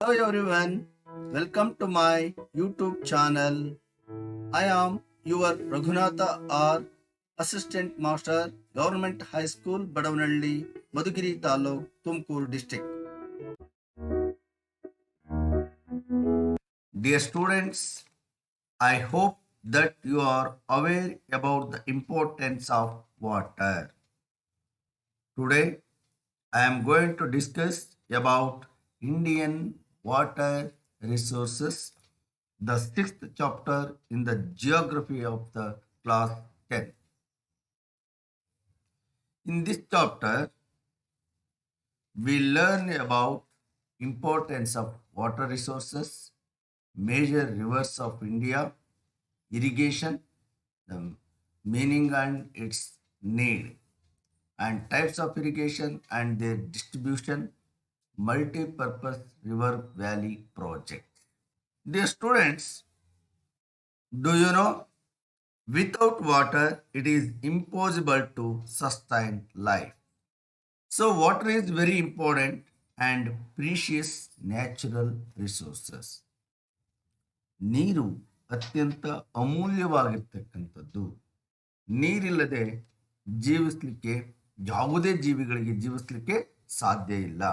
Hello everyone, welcome to my YouTube channel. I am your Raghunatha R, Assistant Master, Government High School, Badavanalli, Madugiri Taluk, Tumkur District. Dear students, I hope that you are aware about the importance of water. Today, I am going to discuss about Indian water resources, the sixth chapter in the geography of the class 10. In this chapter, we learn about importance of water resources, major rivers of India, irrigation, the meaning and its need, and types of irrigation and their distribution, multi-purpose river valley project. Dear students, do you know without water it is impossible to sustain life. So water is very important and precious natural resources. ನೀರು ಅತ್ಯಂತ ಅಮೂಲ್ಯವಾಗಿರ್ತಕ್ಕಂಥದ್ದು. ನೀರಿಲ್ಲದೆ ಜೀವಿಸಲಿಕ್ಕೆ ಯಾವುದೇ ಜೀವಿಗಳಿಗೆ ಜೀವಿಸಲಿಕ್ಕೆ ಸಾಧ್ಯ ಇಲ್ಲ.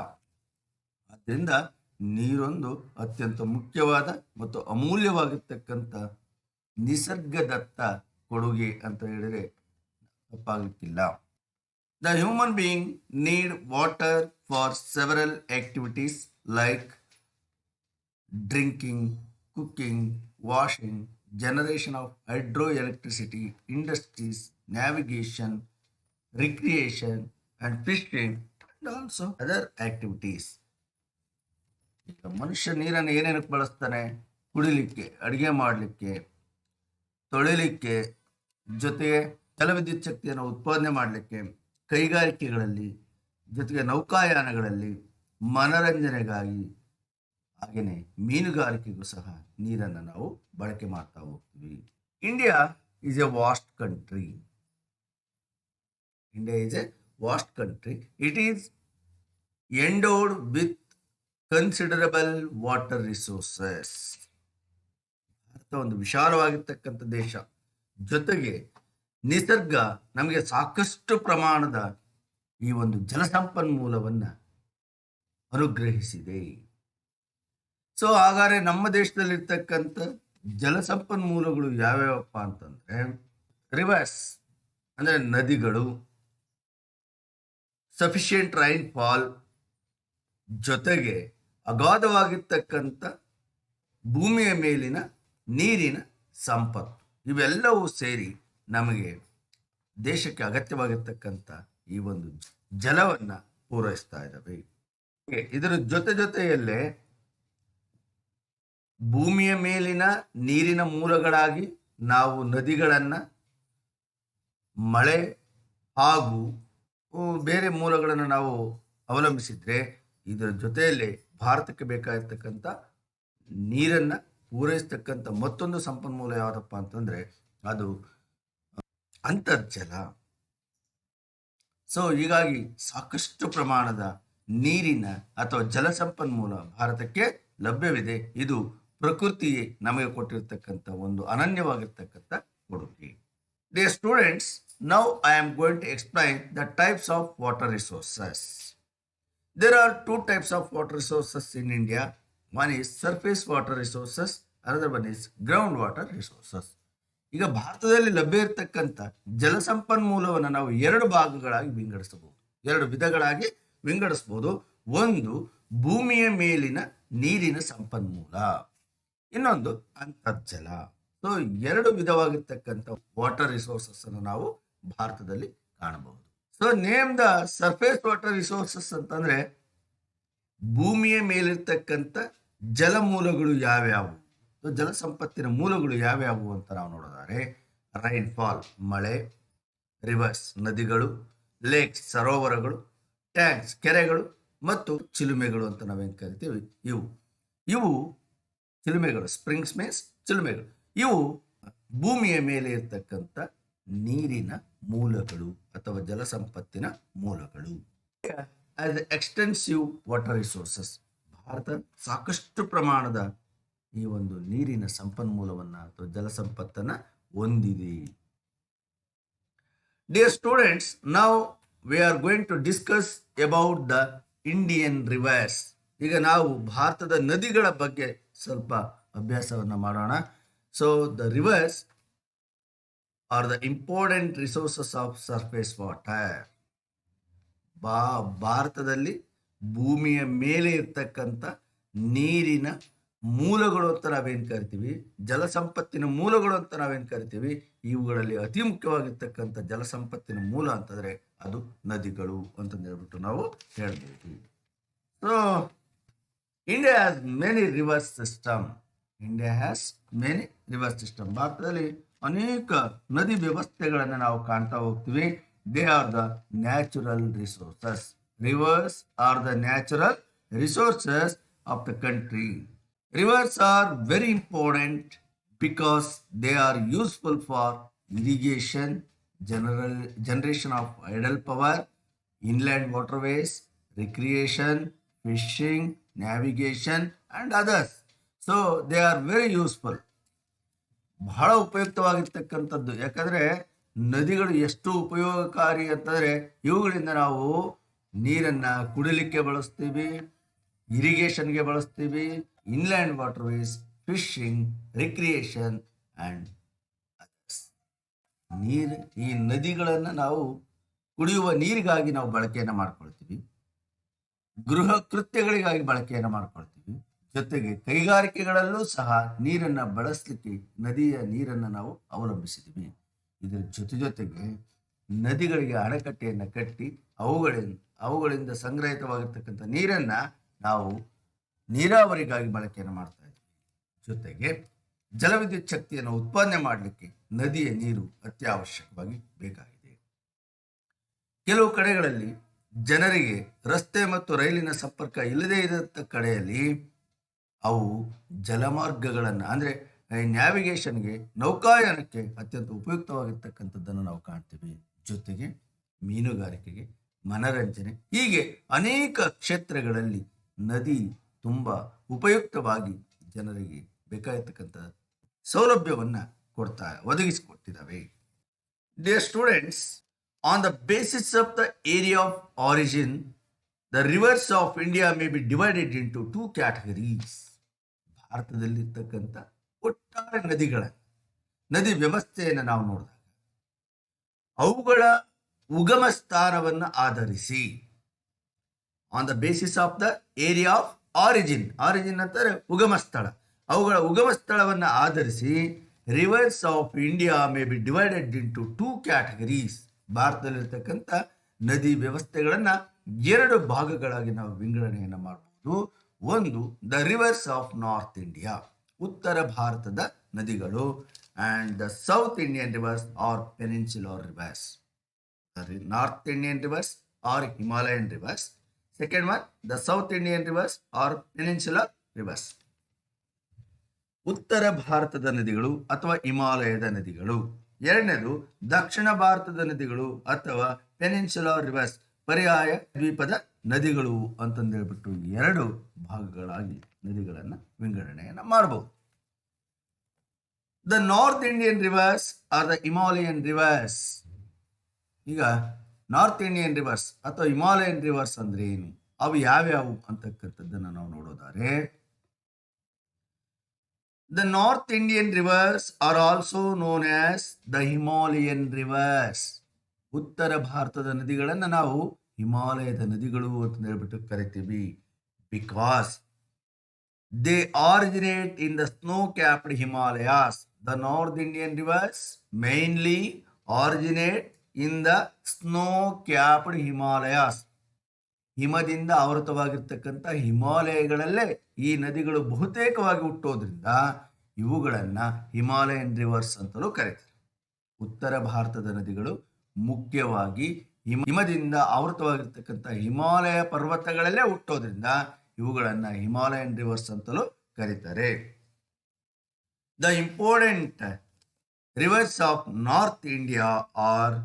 ಆದ್ದರಿಂದ ನೀರೊಂದು ಅತ್ಯಂತ ಮುಖ್ಯವಾದ ಮತ್ತು ಅಮೂಲ್ಯವಾಗಿರ್ತಕ್ಕಂಥ ನಿಸರ್ಗದತ್ತ ಕೊಡುಗೆ ಅಂತ ಹೇಳಿದ್ರೆ ತಪ್ಪಾಗಲಿಕ್ಕಿಲ್ಲ. The human being need water for several activities like drinking, cooking, washing, generation of hydroelectricity, industries, navigation, recreation and fishing and also other activities. ಈಗ ಮನುಷ್ಯ ನೀರನ್ನು ಏನೇನಕ್ಕೆ ಬಳಸ್ತಾನೆ? ಕುಡಿಲಿಕ್ಕೆ, ಅಡುಗೆ ಮಾಡಲಿಕ್ಕೆ, ತೊಳಿಲಿಕ್ಕೆ, ಜೊತೆಗೆ ಜಲವಿದ್ಯುತ್ ಶಕ್ತಿಯನ್ನು ಉತ್ಪಾದನೆ ಮಾಡಲಿಕ್ಕೆ, ಕೈಗಾರಿಕೆಗಳಲ್ಲಿ, ಜೊತೆಗೆ ನೌಕಾಯಾನಗಳಲ್ಲಿ, ಮನರಂಜನೆಗಾಗಿ, ಹಾಗೆಯೇ ಮೀನುಗಾರಿಕೆಗೂ ಸಹ ನೀರನ್ನು ನಾವು ಬಳಕೆ ಮಾಡ್ತಾ ಹೋಗ್ತೀವಿ. India is a vast country. India is a vast country. It is endowed with considerable water resources. Bharat ಒಂದು ವಿಶಾಲವಾಗಿರ್ತಕ್ಕಂಥ ದೇಶ. ಜೊತೆಗೆ ನಿಸರ್ಗ ನಮಗೆ ಸಾಕಷ್ಟು ಪ್ರಮಾಣದ ಈ ಒಂದು ಜಲಸಂಪನ್ಮೂಲವನ್ನು ಅನುಗ್ರಹಿಸಿದೆ. ಸೊ ಹಾಗಾದ್ರೆ ನಮ್ಮ ದೇಶದಲ್ಲಿರ್ತಕ್ಕಂಥ ಜಲಸಂಪನ್ಮೂಲಗಳು ಯಾವ್ಯಾವಪ್ಪ ಅಂತಂದ್ರೆ ರಿವರ್ಸ್ ಅಂದರೆ ನದಿಗಳು, ಸಫಿಷಿಯೆಂಟ್ ರೈನ್ ಫಾಲ್, ಜೊತೆಗೆ ಅಗಾಧವಾಗಿರ್ತಕ್ಕಂಥ ಭೂಮಿಯ ಮೇಲಿನ ನೀರಿನ ಸಂಪತ್ತು, ಇವೆಲ್ಲವೂ ಸೇರಿ ನಮಗೆ ದೇಶಕ್ಕೆ ಅಗತ್ಯವಾಗಿರ್ತಕ್ಕಂಥ ಈ ಒಂದು ಜಲವನ್ನು ಪೂರೈಸ್ತಾ ಇದ್ದಾವೆ. ಇದರ ಜೊತೆಯಲ್ಲೇ ಭೂಮಿಯ ಮೇಲಿನ ನೀರಿನ ಮೂಲಗಳಾಗಿ ನಾವು ನದಿಗಳನ್ನು, ಮಳೆ ಹಾಗೂ ಬೇರೆ ಮೂಲಗಳನ್ನು ನಾವು ಅವಲಂಬಿಸಿದ್ರೆ, ಇದರ ಜೊತೆಯಲ್ಲೇ ಭಾರತಕ್ಕೆ ಬೇಕಾಗಿರ್ತಕ್ಕಂಥ ನೀರನ್ನು ಪೂರೈಸ್ತಕ್ಕಂಥ ಮತ್ತೊಂದು ಸಂಪನ್ಮೂಲ ಯಾವುದಪ್ಪ ಅಂತಂದರೆ ಅದು ಅಂತರ್ಜಲ. ಸೊ ಹೀಗಾಗಿ ಸಾಕಷ್ಟು ಪ್ರಮಾಣದ ನೀರಿನ ಅಥವಾ ಜಲ ಸಂಪನ್ಮೂಲ ಭಾರತಕ್ಕೆ ಲಭ್ಯವಿದೆ. ಇದು ಪ್ರಕೃತಿಯೇ ನಮಗೆ ಕೊಟ್ಟಿರ್ತಕ್ಕಂಥ ಒಂದು ಅನನ್ಯವಾಗಿರ್ತಕ್ಕಂಥ ಕೊಡುಗೆ. Dear students, now I am going to explain the types of water resources. There are two types of water resources in India. One is surface water resources, another one is groundwater resources. ಈಗ ಭಾರತದಲ್ಲಿ ಲಭ್ಯ ಇರತಕ್ಕಂಥ ಜಲಸಂಪನ್ಮೂಲವನ್ನು ನಾವು ಎರಡು ಭಾಗಗಳಾಗಿ ವಿಂಗಡಿಸಬಹುದು, ಎರಡು ವಿಧಗಳಾಗಿ ವಿಂಗಡಿಸಬಹುದು. ಒಂದು ಭೂಮಿಯ ಮೇಲಿನ ನೀರಿನ ಸಂಪನ್ಮೂಲ, ಇನ್ನೊಂದು ಅಂತರ್ಜಲ. ಸೊ ಎರಡು ವಿಧವಾಗಿರ್ತಕ್ಕಂಥ ವಾಟರ್ ರಿಸೋರ್ಸಸ್ ಅನ್ನು ನಾವು ಭಾರತದಲ್ಲಿ ಕಾಣಬಹುದು. So name the surface water resources ಅಂತಂದ್ರೆ ಭೂಮಿಯ ಮೇಲಿರ್ತಕ್ಕಂಥ ಜಲಮೂಲಗಳು ಯಾವ್ಯಾವು, ಜಲಸಂಪತ್ತಿನ ಮೂಲಗಳು ಯಾವ್ಯಾವು ಅಂತ ನಾವು ನೋಡೋದಾದ್ರೆ ರೈನ್ ಫಾಲ್ ಮಳೆ, ರಿವರ್ಸ್ ನದಿಗಳು, ಲೇಕ್ಸ್ ಸರೋವರಗಳು, ಟ್ಯಾಂಕ್ಸ್ ಕೆರೆಗಳು ಮತ್ತು ಚಿಲುಮೆಗಳು ಅಂತ ನಾವೇನು ಕರಿತೀವಿ. ಇವು ಚಿಲುಮೆಗಳು, ಸ್ಪ್ರಿಂಗ್ಸ್ ಮೀನ್ಸ್ ಚಿಲುಮೆಗಳು. ಇವು ಭೂಮಿಯ ಮೇಲೆ ಇರ್ತಕ್ಕಂಥ ನೀರಿನ ಮೂಲಗಳು ಅಥವಾ ಜಲಸಂಪತ್ತಿನ ಮೂಲಗಳು. As extensive water resources, Bharat ಸಾಕಷ್ಟು ಪ್ರಮಾಣದ ಈ ಒಂದು ನೀರಿನ ಸಂಪನ್ಮೂಲವನ್ನು ಅಥವಾ ಜಲಸಂಪತ್ತನ್ನು ಹೊಂದಿದೆ. Dear students, now we are going to discuss about the Indian rivers. ಈಗ ನಾವು ಭಾರತದ ನದಿಗಳ ಬಗ್ಗೆ ಸ್ವಲ್ಪ ಅಭ್ಯಾಸವನ್ನು ಮಾಡೋಣ. So the rivers are the important resources of surface water. ಭಾರತದಲ್ಲಿ ಭೂಮಿಯ ಮೇಲೆ ಇರ್ತಕ್ಕಂಥ ನೀರಿನ ಮೂಲಗಳು ಅಂತ ನಾವೇನು ಕರಿತೀವಿ, ಜಲಸಂಪತ್ತಿನ ಮೂಲಗಳು ಅಂತ ನಾವೇನು ಕರಿತೀವಿ, ಇವುಗಳಲ್ಲಿ ಅತಿ ಮುಖ್ಯವಾಗಿರ್ತಕ್ಕಂಥ ಜಲಸಂಪತ್ತಿನ ಮೂಲ ಅಂತಂದರೆ ಅದು ನದಿಗಳು ಅಂತಂದೇಳ್ಬಿಟ್ಟು ನಾವು ಹೇಳ್ಬೋದು. So India has many river system. India has many river system. ಭಾರತದಲ್ಲಿ ಅನೇಕ ನದಿ ವ್ಯವಸ್ಥೆಗಳನ್ನು ನಾವು ಕಾಣ್ತಾ ಹೋಗ್ತೀವಿ. They are the natural resources. Reverse are the natural resources of the country. Rivers are very important because they are useful for irrigation, generation of idle power, inland waterways, recreation, fishing, navigation and others. So they are very useful. ಬಹಳ ಉಪಯುಕ್ತವಾಗಿರ್ತಕ್ಕಂಥದ್ದು. ಯಾಕಂದರೆ ನದಿಗಳು ಎಷ್ಟು ಉಪಯೋಗಕಾರಿ ಅಂತಂದರೆ ಇವುಗಳಿಂದ ನಾವು ನೀರನ್ನು ಕುಡಿಲಿಕ್ಕೆ ಬಳಸ್ತೀವಿ, ಇರಿಗೇಷನ್ಗೆ ಬಳಸ್ತೀವಿ, inland waterways, fishing, recreation and others. ಈ ನದಿಗಳನ್ನು ನಾವು ಕುಡಿಯುವ ನೀರಿಗಾಗಿ ನಾವು ಬಳಕೆಯನ್ನು ಮಾಡ್ಕೊಳ್ತೀವಿ, ಗೃಹ ಕೃತ್ಯಗಳಿಗಾಗಿ ಬಳಕೆಯನ್ನು ಮಾಡ್ಕೊಳ್ತೀವಿ, ಜೊತೆಗೆ ಕೈಗಾರಿಕೆಗಳಲ್ಲೂ ಸಹ ನೀರನ್ನು ಬಳಸಲಿಕ್ಕೆ ನದಿಯ ನೀರನ್ನು ನಾವು ಅವಲಂಬಿಸಿದ್ದೀವಿ. ಇದರ ಜೊತೆಗೆ ನದಿಗಳಿಗೆ ಅಣೆಕಟ್ಟೆಯನ್ನು ಕಟ್ಟಿ ಅವುಗಳಿಂದ ಸಂಗ್ರಹಿತವಾಗಿರ್ತಕ್ಕಂಥ ನೀರನ್ನು ನಾವು ನೀರಾವರಿಗಾಗಿ ಬಳಕೆಯನ್ನು ಮಾಡ್ತಾ ಇದ್ದೀವಿ. ಜೊತೆಗೆ ಜಲವಿದ್ಯುತ್ ಶಕ್ತಿಯನ್ನು ಉತ್ಪಾದನೆ ಮಾಡಲಿಕ್ಕೆ ನದಿಯ ನೀರು ಅತ್ಯವಶ್ಯಕವಾಗಿ ಬೇಕಾಗಿದೆ. ಕೆಲವು ಕಡೆಗಳಲ್ಲಿ ಜನರಿಗೆ ರಸ್ತೆ ಮತ್ತು ರೈಲಿನ ಸಂಪರ್ಕ ಇಲ್ಲದೇ ಇರತ್ತ ಕಡೆಯಲ್ಲಿ ಅವು ಜಲಮಾರ್ಗಗಳನ್ನು ಅಂದರೆ ನ್ಯಾವಿಗೇಷನ್ಗೆ, ನೌಕಾಯಾನಕ್ಕೆ ಅತ್ಯಂತ ಉಪಯುಕ್ತವಾಗಿರ್ತಕ್ಕಂಥದ್ದನ್ನು ನಾವು ಕಾಣ್ತೀವಿ. ಜೊತೆಗೆ ಮೀನುಗಾರಿಕೆಗೆ, ಮನರಂಜನೆ, ಹೀಗೆ ಅನೇಕ ಕ್ಷೇತ್ರಗಳಲ್ಲಿ ನದಿ ತುಂಬ ಉಪಯುಕ್ತವಾಗಿ ಜನರಿಗೆ ಬೇಕಾಗಿರ್ತಕ್ಕಂಥ ಸೌಲಭ್ಯವನ್ನು ಒದಗಿಸಿಕೊಟ್ಟಿದ್ದಾವೆ. Dear students, on the basis of the area of origin, the rivers of India may be divided into 2 categories. ಭಾರತದಲ್ಲಿರ್ತಕ್ಕಂಥ ಒಟ್ಟಾರೆ ನದಿ ವ್ಯವಸ್ಥೆಯನ್ನು ನಾವು ನೋಡಿದಾಗ ಅವುಗಳ ಉಗಮ ಸ್ಥಾನವನ್ನು ಆಧರಿಸಿ, on the basis of the area of origin ಅಂತಾರೆ ಉಗಮ ಸ್ಥಳ, ಅವುಗಳ ಉಗಮ ಸ್ಥಳವನ್ನು ಆಧರಿಸಿ rivers of India may be divided into 2 categories. ಭಾರತದಲ್ಲಿರ್ತಕ್ಕಂಥ ನದಿ ವ್ಯವಸ್ಥೆಗಳನ್ನು 2 ಭಾಗಗಳಾಗಿ ನಾವು ವಿಂಗಡಣೆಯನ್ನು ಮಾಡಬಹುದು. ಒಂದು, the rivers of north India, ಉತ್ತರ ಭಾರತದ ನದಿಗಳು, and the south Indian rivers are peninsular rivers. North Indian rivers are Himalayan rivers. Second one, the South Indian rivers or peninsular rivers. ಉತ್ತರ ಭಾರತದ ನದಿಗಳು ಅಥವಾ ಹಿಮಾಲಯದ ನದಿಗಳು. ಎರಡನೇದು, ದಕ್ಷಿಣ ಭಾರತದ ನದಿಗಳು ಅಥವಾ ಪೆನಿನ್ಸುಲರ್ ರಿವರ್ಸ್, ಪರ್ಯಾಯ ದ್ವೀಪದ ನದಿಗಳು ಅಂತಂದೇಳ್ಬಿಟ್ಟು 2 ಭಾಗಗಳಾಗಿ ನದಿಗಳನ್ನು ವಿಂಗಡಣೆಯನ್ನು ಮಾಡಬಹುದು. The north Indian rivers are the Himalayan rivers. ಈಗ ನಾರ್ತ್ ಇಂಡಿಯನ್ ರಿವರ್ಸ್ ಅಥವಾ ಹಿಮಾಲಯನ್ ರಿವರ್ಸ್ ಅಂದ್ರೆ ಏನು, ಅವು ಯಾವ್ಯಾವು ಅಂತಕ್ಕಂಥದ್ದನ್ನು ನಾವು ನೋಡೋದಾದ್ರೆ, the north Indian rivers are also known as the Himalayan rivers. ಉತ್ತರ ಭಾರತದ ನದಿಗಳನ್ನು ನಾವು ಹಿಮಾಲಯದ ನದಿಗಳು ಅಂತ ಹೇಳ್ಬಿಟ್ಟು ಕರಿತೀವಿ. Because they originate in the snow capped Himalayas. The north Indian rivers mainly originate in the snow capped Himalayas. ಹಿಮದಿಂದ ಆವೃತವಾಗಿರ್ತಕ್ಕಂಥ ಹಿಮಾಲಯಗಳಲ್ಲೇ ಈ ನದಿಗಳು ಬಹುತೇಕವಾಗಿ ಹುಟ್ಟೋದ್ರಿಂದ ಇವುಗಳನ್ನು ಹಿಮಾಲಯನ್ ರಿವರ್ಸ್ ಅಂತಲೂ ಕರೀತಾರೆ. ಉತ್ತರ ಭಾರತದ ನದಿಗಳು ಮುಖ್ಯವಾಗಿ ಹಿಮದಿಂದ ಆವೃತವಾಗಿರ್ತಕ್ಕಂಥ ಹಿಮಾಲಯ ಪರ್ವತಗಳಲ್ಲೇ ಹುಟ್ಟೋದ್ರಿಂದ ಇವುಗಳನ್ನು ಹಿಮಾಲಯನ್ ರಿವರ್ಸ್ ಅಂತಲೂ ಕರೀತಾರೆ. The important rivers of north India are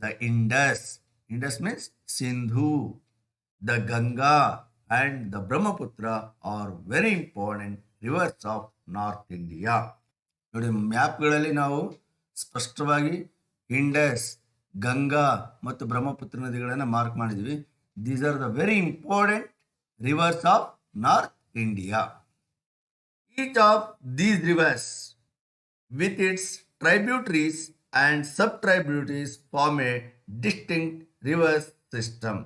the Indus. Indus means Sindhu, the Ganga, and the Brahmaputra are very important rivers of North India. ನೋಡಿ, ಮ್ಯಾಪ್ಗಳಲ್ಲಿ ನಾವು ಸ್ಪಷ್ಟವಾಗಿ ಇಂಡಸ್, ಗಂಗಾ ಮತ್ತು ಬ್ರಹ್ಮಪುತ್ರ ನದಿಗಳನ್ನು ಮಾರ್ಕ್ ಮಾಡಿದ್ವಿ. These are the very important rivers of North India. Each of these rivers with its tributaries and sub-tributaries form a distinct river system.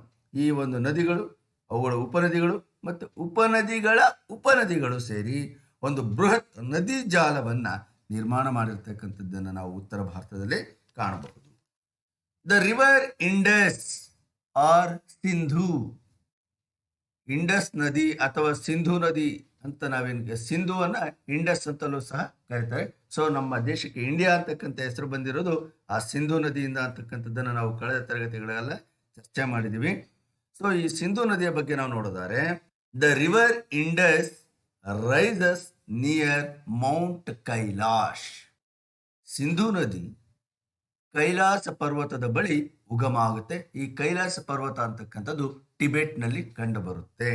ಈ ಒಂದು ನದಿಗಳು, ಅವುಗಳ ಉಪನದಿಗಳು ಮತ್ತು ಉಪನದಿಗಳ ಉಪನದಿಗಳು ಸೇರಿ ಒಂದು ಬೃಹತ್ ನದಿ ಜಾಲವನ್ನು ನಿರ್ಮಾಣ ಮಾಡಿರ್ತಕ್ಕಂಥದ್ದನ್ನು ನಾವು ಉತ್ತರ ಭಾರತದಲ್ಲಿ ಕಾಣಬಹುದು. The river Indus or Sindhu, Indus ನದಿ ಅಥವಾ ಸಿಂಧೂ ನದಿ ಅಂತ ನಾವೇನು, ಸಿಂಧುವನ್ನ ಇಂಡಸ್ ಅಂತಲೂ ಸಹ ಕರೀತಾರೆ. ಸೊ ನಮ್ಮ ದೇಶಕ್ಕೆ ಇಂಡಿಯಾ ಅಂತಕ್ಕಂಥ ಹೆಸರು ಬಂದಿರೋದು ಆ ಸಿಂಧೂ ನದಿಯಿಂದ ಅಂತಕ್ಕಂಥದ್ದನ್ನು ನಾವು ಕಳೆದ ತರಗತಿಗಳೆಲ್ಲ ಚರ್ಚೆ ಮಾಡಿದ್ದೀವಿ. ಸೊ ಈ ಸಿಂಧೂ ನದಿಯ ಬಗ್ಗೆ ನಾವು ನೋಡಿದರೆ, the river Indus rises near mount Kailash. Sindhu ನದಿ ಕೈಲಾಸ ಪರ್ವತದ ಬಳಿ ಉಗಮ ಆಗುತ್ತೆ. ಈ ಕೈಲಾಸ ಪರ್ವತ ಅಂತಕ್ಕಂಥದ್ದು ಟಿಬೆಟ್ನಲ್ಲಿ ಕಂಡು ಬರುತ್ತೆ.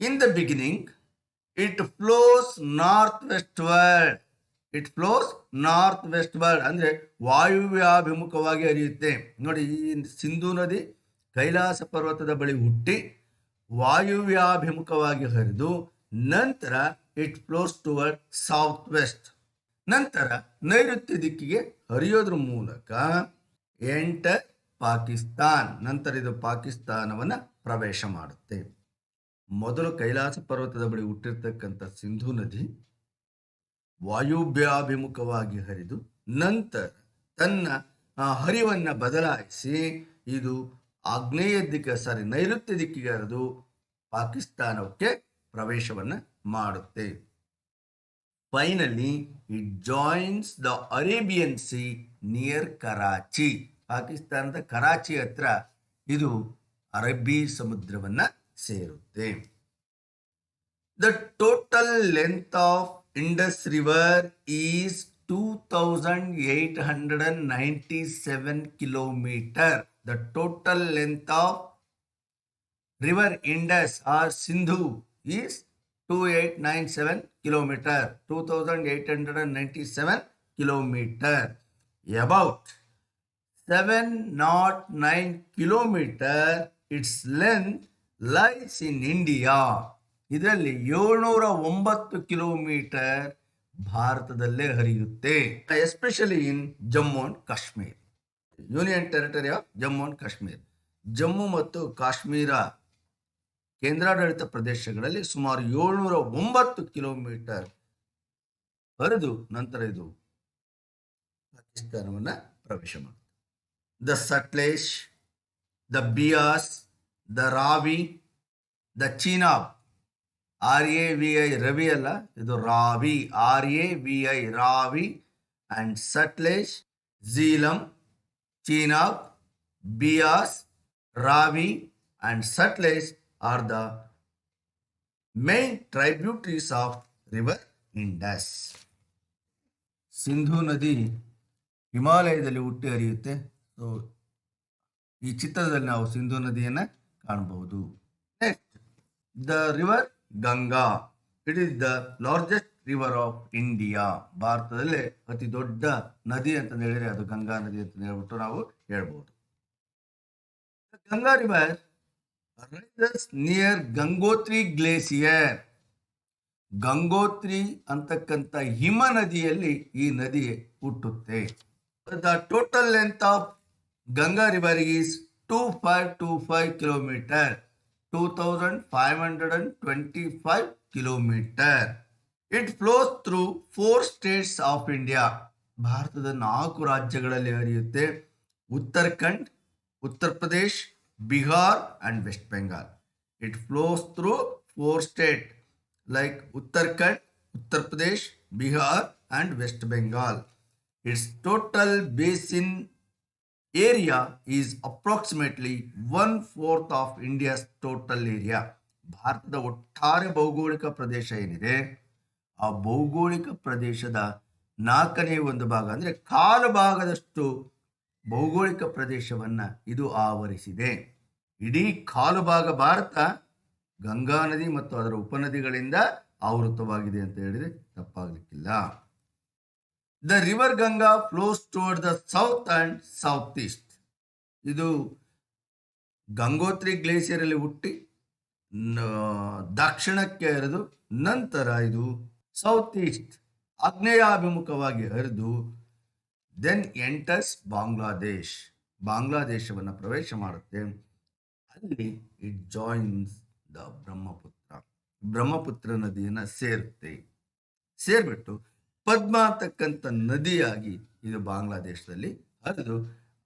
In the beginning it flows north westward. It flows north westward ಅಂದರೆ ವಾಯುವ್ಯಾಭಿಮುಖವಾಗಿ ಹರಿಯುತ್ತೆ. ನೋಡಿ, ಈ ಸಿಂಧೂ ನದಿ ಕೈಲಾಸ ಪರ್ವತದ ಬಳಿ ಹುಟ್ಟಿ ವಾಯುವ್ಯಾಭಿಮುಖವಾಗಿ ಹರಿದು ನಂತರ it flows toward south west, ನಂತರ ನೈಋತ್ಯ ದಿಕ್ಕಿಗೆ ಹರಿಯೋದ್ರ ಮೂಲಕ ಎಂಟರ್ ಪಾಕಿಸ್ತಾನ್, ನಂತರ ಇದು ಪಾಕಿಸ್ತಾನವನ್ನು ಪ್ರವೇಶ ಮಾಡುತ್ತೆ. ಮೊದಲು ಕೈಲಾಸ ಪರ್ವತದ ಬಳಿ ಹುಟ್ಟಿರ್ತಕ್ಕಂಥ ಸಿಂಧೂ ನದಿ ವಾಯುವ್ಯಾಭಿಮುಖವಾಗಿ ಹರಿದು ನಂತರ ತನ್ನ ಹರಿವನ್ನು ಬದಲಾಯಿಸಿ ಇದು ಆಗ್ನೇಯ ನೈಋತ್ಯ ದಿಕ್ಕಿಗೆ ಹರಿದು ಪಾಕಿಸ್ತಾನಕ್ಕೆ ಪ್ರವೇಶವನ್ನು ಮಾಡುತ್ತೆ. Finally it joins the Arabian C near Karachi. ಪಾಕಿಸ್ತಾನದ ಕರಾಚಿ ಹತ್ರ ಇದು ಅರಬ್ಬಿ ಸಮುದ್ರವನ್ನು ಸೇರುತ್ತೆ. The total length of Indus river is 2897 kilometers. The total length of river Indus or Sindhu is 2897 kilometers. 2897 kilometers. About 709 kilometers its length lies in India. ಇದರಲ್ಲಿ 709 kilometre ಭಾರತದಲ್ಲೇ ಹರಿಯುತ್ತೆ. Especially in Jammu and Kashmir, union territory of Jammu and Kashmir. Jammu ಮತ್ತು ಕಾಶ್ಮೀರ ಕೇಂದ್ರಾಡಳಿತ ಪ್ರದೇಶಗಳಲ್ಲಿ ಸುಮಾರು 709 kilometre ಹರಿದು ನಂತರ ಇದು ಪಾಕಿಸ್ತಾನವನ್ನು ಪ್ರವೇಶ ಮಾಡುತ್ತೆ. The Sutlej, the Beas, the Ravi, the Chenab, RAVI Ravi ಅಲ್ಲ, ಇದು Ravi, RAVI Ravi, and Sutlej, Jhelum, Chenab, Beas, Ravi and Sutlej are the main tributaries of river Indus. Sindhu ನದಿ ಹಿಮಾಲಯದಲ್ಲಿ ಹುಟ್ಟಿ ಹರಿಯುತ್ತೆ. ಸೊ ಈ ಚಿತ್ರದಲ್ಲಿ ನಾವು ಸಿಂಧೂ ನದಿಯನ್ನು ಕಾಣಬಹುದು. Next, the river Ganga. It is the largest river of India. ಭಾರತದಲ್ಲೇ ಅತಿ ದೊಡ್ಡ ನದಿ ಅಂತ ಹೇಳಿದ್ರೆ ಅದು ಗಂಗಾ ನದಿ ಅಂತ ಹೇಳ್ಬಿಟ್ಟು ನಾವು ಹೇಳ್ಬೋದು. Ganga river rises near Gangotri glacier. Gangotri ಅಂತಕ್ಕಂಥ ಹಿಮ ನದಿಯಲ್ಲಿ ಈ ನದಿ ಹುಟ್ಟುತ್ತೆ. The total length of Ganga river is 2525 kilometers. 2525 kilometers. It flows through 4 states of India. ಭಾರತದ 4 ರಾಜ್ಯಗಳಲ್ಲಿ ಹರಿಯುತ್ತೆ. Uttarakhand, Uttar Pradesh, Bihar and West Bengal. It flows through 4 states like Uttarakhand, Uttar Pradesh, Bihar and West Bengal. Its total basin area is approximately 1/4 of India's total area. ಭಾರತದ ಒಟ್ಟಾರೆ ಭೌಗೋಳಿಕ ಪ್ರದೇಶ ಏನಿದೆ ಆ ಭೌಗೋಳಿಕ ಪ್ರದೇಶದ 4ನೇ ಒಂದು ಭಾಗ ಅಂದರೆ ಕಾಲು ಭಾಗದಷ್ಟು ಭೌಗೋಳಿಕ ಪ್ರದೇಶವನ್ನು ಇದು ಆವರಿಸಿದೆ. ಇಡೀ ಕಾಲು ಭಾಗ ಭಾರತ ಗಂಗಾ ನದಿ ಮತ್ತು ಅದರ ಉಪನದಿಗಳಿಂದ ಆವೃತವಾಗಿದೆ ಅಂತ ಹೇಳಿದ್ರೆ ತಪ್ಪಾಗ್ಲಿಕ್ಕಿಲ್ಲ. The river Ganga flows toward the south and south east. ಇದು ಗಂಗೋತ್ರಿ ಗ್ಲೇಸಿಯರ್ ಅಲ್ಲಿ ಹುಟ್ಟಿ ದಕ್ಷಿಣಕ್ಕೆ ಹರಿದು ನಂತರ ಇದು ಸೌತ್ ಈಸ್ಟ್ ಆಗ್ನೇಯಾಭಿಮುಖವಾಗಿ ಹರಿದು ದೆನ್ ಎಂಟರ್ಸ್ ಬಾಂಗ್ಲಾದೇಶ್, ಬಾಂಗ್ಲಾದೇಶವನ್ನು ಪ್ರವೇಶ ಮಾಡುತ್ತೆ. ಅಲ್ಲಿ ಇಟ್ ಜಾಯಿನ್ಸ್ ದ ಬ್ರಹ್ಮಪುತ್ರ ನದಿಯನ್ನು ಸೇರ್ಬಿಟ್ಟು ಪದ್ಮ ಅಂತಕ್ಕಂಥ ನದಿಯಾಗಿ ಇದು ಬಾಂಗ್ಲಾದೇಶದಲ್ಲಿ ಹರಿದು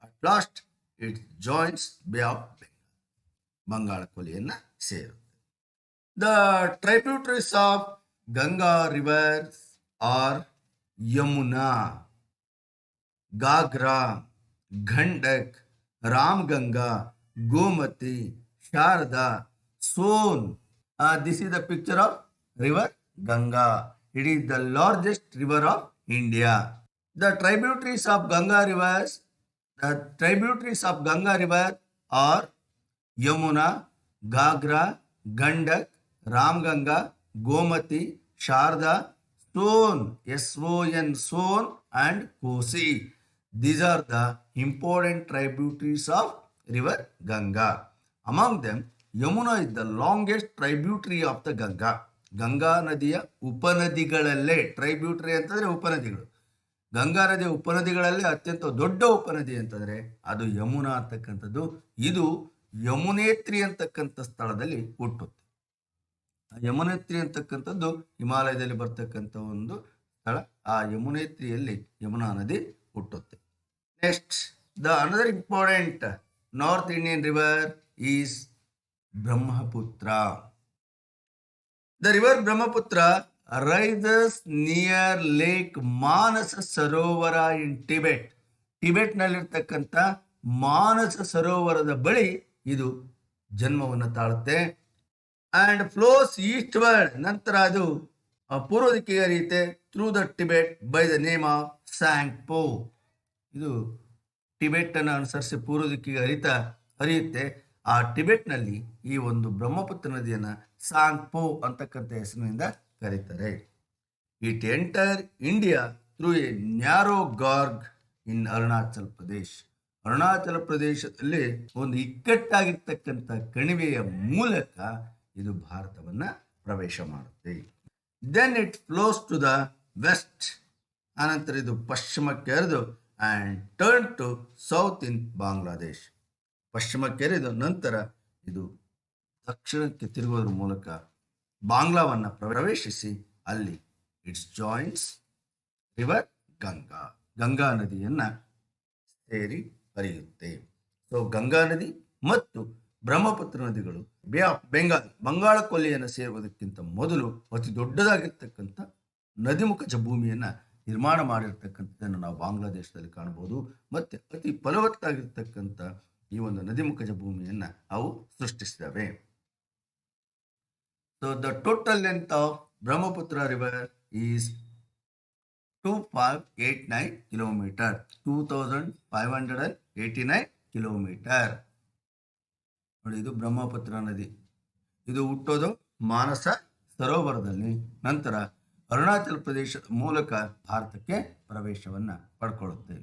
at last it joins Bay of Bengal, Bangala ಕೊಲ್ಲಿಯನ್ನು ಸೇರುತ್ತೆ. The tributaries of Ganga rivers are Yamuna, Ghaghra, Gandak, Ramganga, Gomti, Sharda, Son. This is the picture of river Ganga. It is the largest river of India. The tributaries of Ganga river are Yamuna, Gagra, Gandak, Ramganga, Gomati, Sharda, Son, S-O-N, Son, and Kosi. These are the important tributaries of river Ganga. Among them, Yamuna is the longest tributary of the Ganga. Ganga ನದಿಯ ಉಪನದಿಗಳಲ್ಲೇ, ಟ್ರೈಬ್ಯೂಟರಿ ಅಂತಂದರೆ ಉಪನದಿಗಳು, ಗಂಗಾ ನದಿಯ ಉಪನದಿಗಳಲ್ಲೇ ಅತ್ಯಂತ ದೊಡ್ಡ ಉಪನದಿ ಅಂತಂದರೆ ಅದು ಯಮುನಾ ಅಂತಕ್ಕಂಥದ್ದು. ಇದು ಯಮುನೇತ್ರಿ ಅಂತಕ್ಕಂಥ ಸ್ಥಳದಲ್ಲಿ ಹುಟ್ಟುತ್ತೆ. ಯಮುನೇತ್ರಿ ಅಂತಕ್ಕಂಥದ್ದು ಹಿಮಾಲಯದಲ್ಲಿ ಬರ್ತಕ್ಕಂಥ ಒಂದು ಸ್ಥಳ. ಆ ಯಮುನೇತ್ರಿಯಲ್ಲಿ ಯಮುನಾ ನದಿ ಹುಟ್ಟುತ್ತೆ. Next, the another important north Indian river is Brahmaputra. The river Brahmaputra rises near Lake Manas Sarovara in Tibet. ಟಿಬೆಟ್ನಲ್ಲಿರ್ತಕ್ಕಂಥ ಮಾನಸ ಸರೋವರದ ಬಳಿ ಇದು ಜನ್ಮವನ್ನು ತಾಳುತ್ತೆ. ಆ್ಯಂಡ್ ಫ್ಲೋಸ್ ಈಸ್ಟ್ವರ್ಡ್, ನಂತರ ಅದು ಪೂರ್ವ ದಿಕ್ಕಿಗೆ ಹರಿಯುತ್ತೆ through the Tibet by the name of Tsangpo. ಇದು ಟಿಬೆಟ್ಟನ್ನು ಅನುಸರಿಸಿ ಪೂರ್ವ ದಿಕ್ಕಿಗೆ ಹರಿಯುತ್ತೆ. ಆ ಟಿಬೆಟ್ನಲ್ಲಿ ಈ ಒಂದು ಬ್ರಹ್ಮಪುತ್ರ ನದಿಯನ್ನು ಸಾಂಗ್ಪೋ ಅಂತಕ್ಕಂಥ ಹೆಸರಿನಿಂದ ಕರೀತಾರೆ. It enter India through a narrow gorge in Arunachal Pradesh. Arunachal ಪ್ರದೇಶದಲ್ಲಿ ಒಂದು ಇಕ್ಕಟ್ಟಾಗಿರ್ತಕ್ಕಂಥ ಕಣಿವೆಯ ಮೂಲಕ ಇದು ಭಾರತವನ್ನು ಪ್ರವೇಶ ಮಾಡುತ್ತೆ. Then it flows to the west. ಆನಂತರ ಇದು ಪಶ್ಚಿಮಕ್ಕೆ ಹರಿದು and turn to south in Bangladesh. ಪಶ್ಚಿಮಕ್ಕೆ ಹರಿದು ನಂತರ ಇದು ದಕ್ಷಿಣಕ್ಕೆ ತಿರುಗೋದ್ರ ಮೂಲಕ ಬಾಂಗ್ಲಾವನ್ನು ಪ್ರವೇಶಿಸಿ ಅಲ್ಲಿ it's joins river Ganga, Ganga ನದಿಯನ್ನು ಸೇರಿ ಹರಿಯುತ್ತೆ. ಸೊ ಗಂಗಾ ನದಿ ಮತ್ತು ಬ್ರಹ್ಮಪುತ್ರ ನದಿಗಳು ಬೇ ಆಫ್ ಬೆಂಗಾಲ್, ಬಂಗಾಳ ಕೊಲ್ಲಿಯನ್ನು ಸೇರುವುದಕ್ಕಿಂತ ಮೊದಲು ಅತಿ ದೊಡ್ಡದಾಗಿರ್ತಕ್ಕಂಥ ನದಿಮುಖಜ ಭೂಮಿಯನ್ನು ನಿರ್ಮಾಣ ಮಾಡಿರ್ತಕ್ಕಂಥದ್ದನ್ನು ನಾವು ಬಾಂಗ್ಲಾದೇಶದಲ್ಲಿ ಕಾಣಬಹುದು. ಮತ್ತು ಅತಿ ಫಲವತ್ತಾಗಿರ್ತಕ್ಕಂಥ ಈ ಒಂದು ನದಿಮುಖಜ ಭೂಮಿಯನ್ನು ಅವು ಸೃಷ್ಟಿಸಿದವೆ. So the total length of Brahmaputra river is 2589 kilometre, 2589 kilometre. ನೋಡಿ, ಇದು ಬ್ರಹ್ಮಪುತ್ರ ನದಿ. ಇದು ಹುಟ್ಟೋದು ಮಾನಸ ಸರೋವರದಲ್ಲಿ, ನಂತರ ಅರುಣಾಚಲ ಪ್ರದೇಶದ ಮೂಲಕ ಭಾರತಕ್ಕೆ ಪ್ರವೇಶವನ್ನು ಪಡ್ಕೊಳ್ಳುತ್ತೆ.